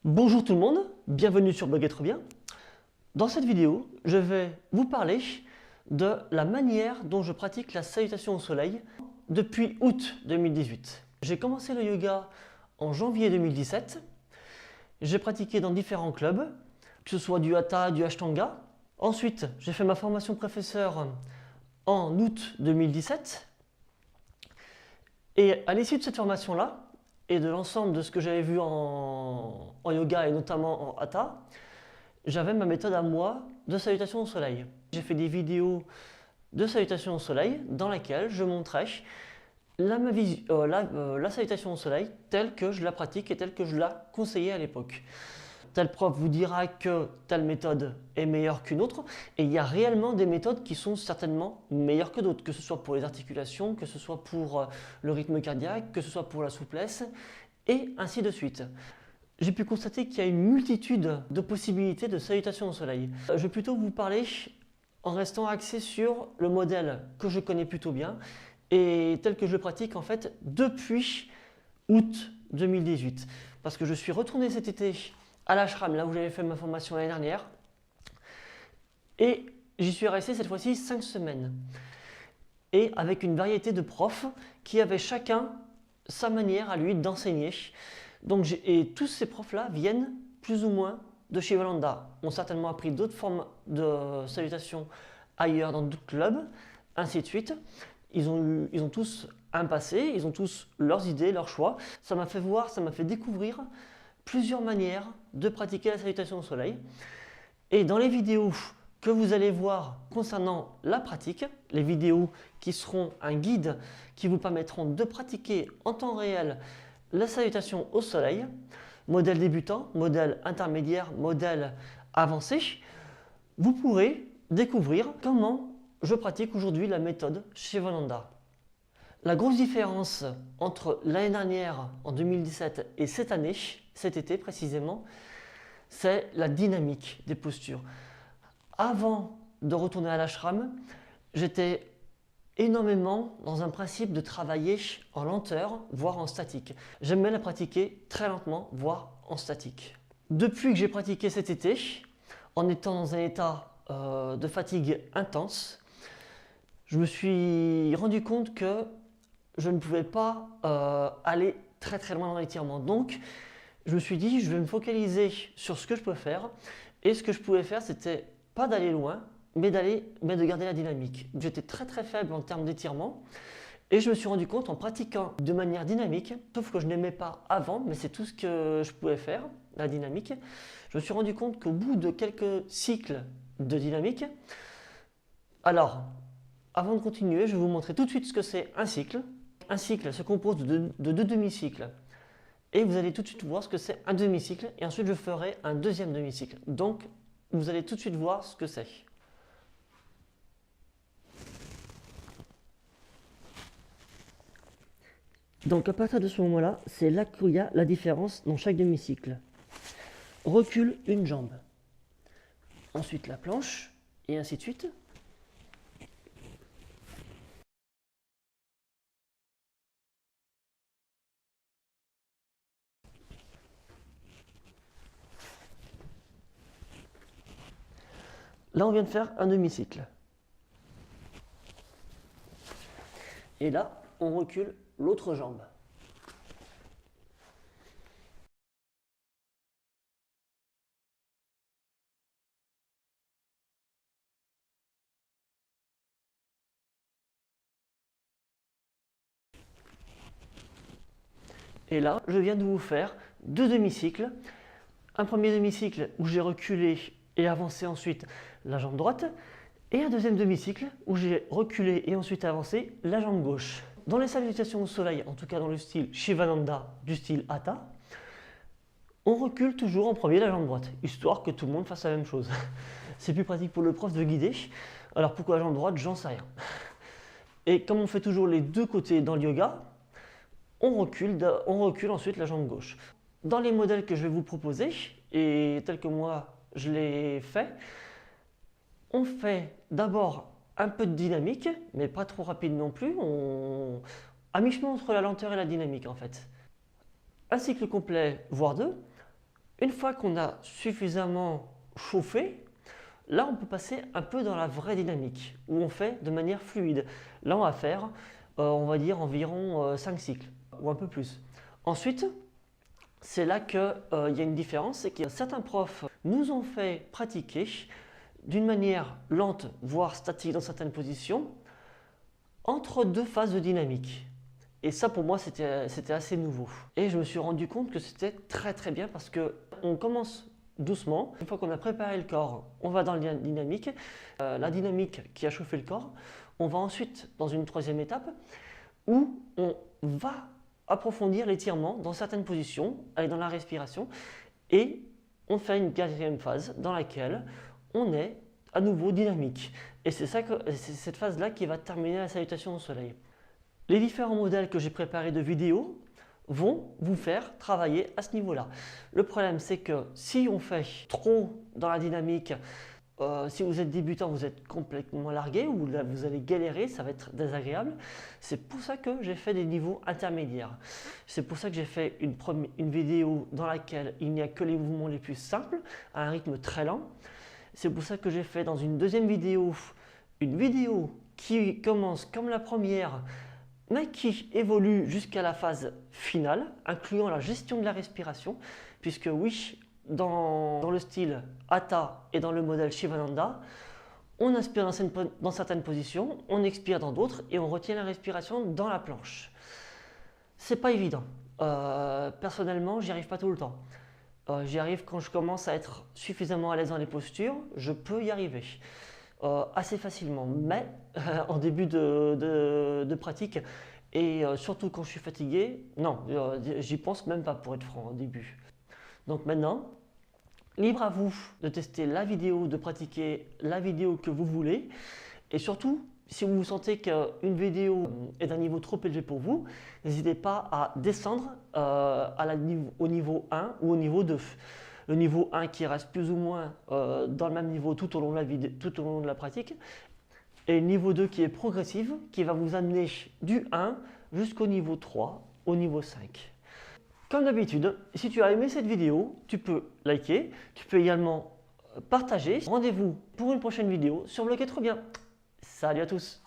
Bonjour tout le monde, bienvenue sur Bug Être Bien. Dans cette vidéo, je vais vous parler de la manière dont je pratique la salutation au soleil depuis août 2018. J'ai commencé le yoga en janvier 2017. J'ai pratiqué dans différents clubs, que ce soit du Hatha, du Ashtanga. Ensuite, j'ai fait ma formation professeur en août 2017. Et à l'issue de cette formation-là, et de l'ensemble de ce que j'avais vu en yoga et notamment en Hatha, j'avais ma méthode à moi de salutation au soleil. J'ai fait des vidéos de salutation au soleil dans lesquelles je montrais la salutation au soleil telle que je la pratique et telle que je la conseillais à l'époque. Tel prof vous dira que telle méthode est meilleure qu'une autre, et il y a réellement des méthodes qui sont certainement meilleures que d'autres, que ce soit pour les articulations, que ce soit pour le rythme cardiaque, que ce soit pour la souplesse, et ainsi de suite. J'ai pu constater qu'il y a une multitude de possibilités de salutation au soleil. Je vais plutôt vous parler en restant axé sur le modèle que je connais plutôt bien, et tel que je le pratique en fait depuis août 2018. Parce que je suis retourné cet été à l'ashram, là où j'avais fait ma formation l'année dernière. Et j'y suis resté cette fois-ci 5 semaines. Et avec une variété de profs qui avaient chacun sa manière à lui d'enseigner. Et tous ces profs-là viennent plus ou moins de Shivananda. Ont certainement appris d'autres formes de salutation ailleurs dans d'autres clubs, ainsi de suite. Ils ont tous un passé, ils ont tous leurs idées, leurs choix. Ça m'a fait voir, ça m'a fait découvrir plusieurs manières de pratiquer la salutation au soleil. Et dans les vidéos que vous allez voir concernant la pratique, les vidéos qui seront un guide qui vous permettront de pratiquer en temps réel la salutation au soleil, modèle débutant, modèle intermédiaire, modèle avancé, vous pourrez découvrir comment je pratique aujourd'hui la méthode Shivananda. La grosse différence entre l'année dernière, en 2017, et cette année, cet été précisément, c'est la dynamique des postures. Avant de retourner à l'ashram, j'étais énormément dans un principe de travailler en lenteur, voire en statique. J'aimais la pratiquer très lentement, voire en statique. Depuis que j'ai pratiqué cet été, en étant dans un état de fatigue intense, je me suis rendu compte que je ne pouvais pas aller très loin dans l'étirement. Donc, je me suis dit, je vais me focaliser sur ce que je peux faire. Et ce que je pouvais faire, c'était pas d'aller loin, mais de garder la dynamique. J'étais très faible en termes d'étirement. Et je me suis rendu compte en pratiquant de manière dynamique, sauf que je n'aimais pas avant, mais c'est tout ce que je pouvais faire, la dynamique. Je me suis rendu compte qu'au bout de quelques cycles de dynamique, alors, avant de continuer, je vais vous montrer tout de suite ce que c'est un cycle. Un cycle se compose de deux demi-cycles. Et vous allez tout de suite voir ce que c'est un demi-cycle. Et ensuite, je ferai un deuxième demi-cycle. Donc, vous allez tout de suite voir ce que c'est. Donc, à partir de ce moment-là, c'est là qu'il y a la différence dans chaque demi-cycle. Recule une jambe. Ensuite, la planche. Et ainsi de suite. Là, on vient de faire un demi-cycle. Et là, on recule l'autre jambe. Et là, je viens de vous faire deux demi-cycles. Un premier demi-cycle où j'ai reculé et avancé ensuite la jambe droite. Et un deuxième demi-cycle où j'ai reculé et ensuite avancé la jambe gauche. Dans les salutations au soleil, en tout cas dans le style Shivananda, du style Hatha, on recule toujours en premier la jambe droite, histoire que tout le monde fasse la même chose. C'est plus pratique pour le prof de guider. Alors pourquoi la jambe droite, j'en sais rien. Et comme on fait toujours les deux côtés dans le yoga, on recule ensuite la jambe gauche. Dans les modèles que je vais vous proposer, et tels que moi je l'ai fait, on fait d'abord un peu de dynamique, mais pas trop rapide non plus, à mi-chemin entre la lenteur et la dynamique en fait. Un cycle complet, voire deux, Une fois qu'on a suffisamment chauffé, là on peut passer un peu dans la vraie dynamique, où on fait de manière fluide. Là on va faire, on va dire environ 5 cycles, ou un peu plus. Ensuite, c'est là qu'il y a une différence, c'est que certains profs nous ont fait pratiquer d'une manière lente, voire statique dans certaines positions, entre deux phases de dynamique. Et ça pour moi c'était assez nouveau. Et je me suis rendu compte que c'était très très bien parce qu'on commence doucement. Une fois qu'on a préparé le corps, on va dans la dynamique. La dynamique qui a chauffé le corps. On va ensuite dans une troisième étape où on va approfondir l'étirement dans certaines positions, aller dans la respiration. Et on fait une quatrième phase dans laquelle on est à nouveau dynamique. Et c'est cette phase-là qui va terminer la salutation au soleil. Les différents modèles que j'ai préparés de vidéos vont vous faire travailler à ce niveau-là. Le problème, c'est que si on fait trop dans la dynamique, si vous êtes débutant, vous êtes complètement largué ou là, vous allez galérer, ça va être désagréable. C'est pour ça que j'ai fait des niveaux intermédiaires. C'est pour ça que j'ai fait une vidéo dans laquelle il n'y a que les mouvements les plus simples, à un rythme très lent. C'est pour ça que j'ai fait dans une deuxième vidéo, une vidéo qui commence comme la première, mais qui évolue jusqu'à la phase finale, incluant la gestion de la respiration, puisque oui, dans le style Hatha et dans le modèle Shivananda, on inspire dans certaines positions, on expire dans d'autres et on retient la respiration dans la planche. C'est pas évident. Personnellement, j'y arrive pas tout le temps. J'y arrive quand je commence à être suffisamment à l'aise dans les postures, je peux y arriver. Assez facilement, mais en début de pratique et surtout quand je suis fatigué, non, j'y pense même pas pour être franc au début. Donc maintenant, libre à vous de tester la vidéo, de pratiquer la vidéo que vous voulez et surtout, si vous sentez qu'une vidéo est d'un niveau trop élevé pour vous, n'hésitez pas à descendre au niveau 1 ou au niveau 2. Le niveau 1 qui reste plus ou moins dans le même niveau tout au long de la pratique. Et le niveau 2 qui est progressif, qui va vous amener du 1 jusqu'au niveau 3, au niveau 5. Comme d'habitude, si tu as aimé cette vidéo, tu peux liker, tu peux également partager. Rendez-vous pour une prochaine vidéo sur Bloqué Trop Bien. Salut à tous!